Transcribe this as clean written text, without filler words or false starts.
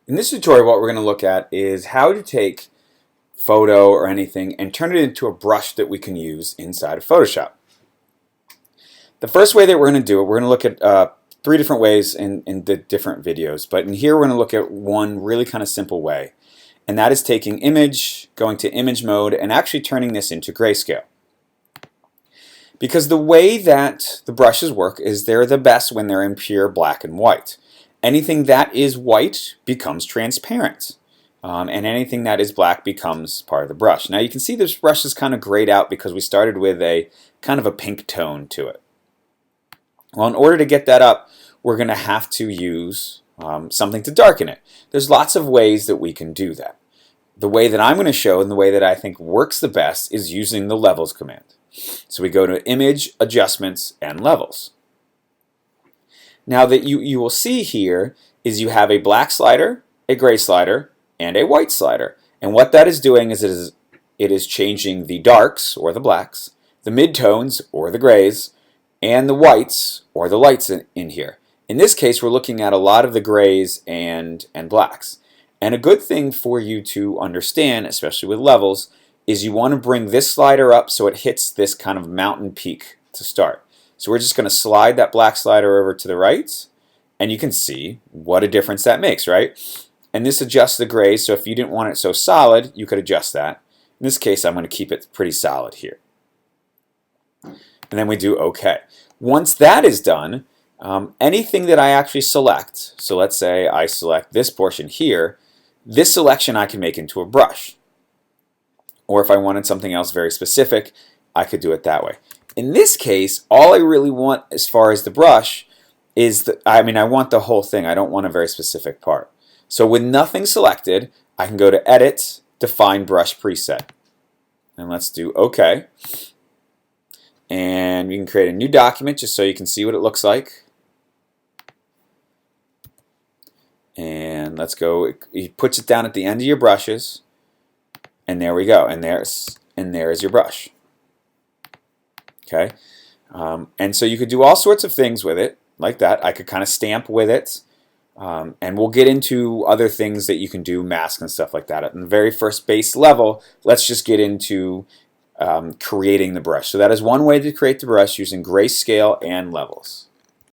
In this tutorial, what we're going to look at is how to take photo or anything and turn it into a brush that we can use inside of Photoshop. The first way that we're going to do it, we're going to look at three different ways in the different videos, but in here we're going to look at one really kind of simple way, and that is taking image, going to image mode, and actually turning this into grayscale. Because the way that the brushes work is they're the best when they're in pure black and white. Anything that is white becomes transparent, and anything that is black becomes part of the brush. Now you can see this brush is kind of grayed out because we started with a kind of a pink tone to it. Well, in order to get that up, we're going to have to use something to darken it. There's lots of ways that we can do that. The way that I'm going to show and the way that I think works the best is using the levels command. So we go to Image, Adjustments, and Levels. Now that you will see here is you have a black slider, a gray slider, and a white slider. And what that is doing is it is changing the darks, or the blacks, the midtones, or the grays, and the whites, or the lights in here. In this case, we're looking at a lot of the grays and blacks. And a good thing for you to understand, especially with levels, is you want to bring this slider up so it hits this kind of mountain peak to start. So we're just going to slide that black slider over to the right, and you can see what a difference that makes, right? And this adjusts the gray, so if you didn't want it so solid, you could adjust that. In this case, I'm going to keep it pretty solid here. And then we do OK. Once that is done, anything that I actually select, so let's say I select this portion here, this selection I can make into a brush. Or if I wanted something else very specific, I could do it that way. In this case, all I really want as far as the brush is, I want the whole thing. I don't want a very specific part. So with nothing selected, I can go to Edit, Define Brush Preset. And let's do OK. And we can create a new document just so you can see what it looks like. And let's go, he puts it down at the end of your brushes. And there we go. And there's your brush. Okay, and so you could do all sorts of things with it, like that. I could kind of stamp with it, and we'll get into other things that you can do, masks and stuff like that. At the very first base level, let's just get into creating the brush. So that is one way to create the brush using grayscale and levels.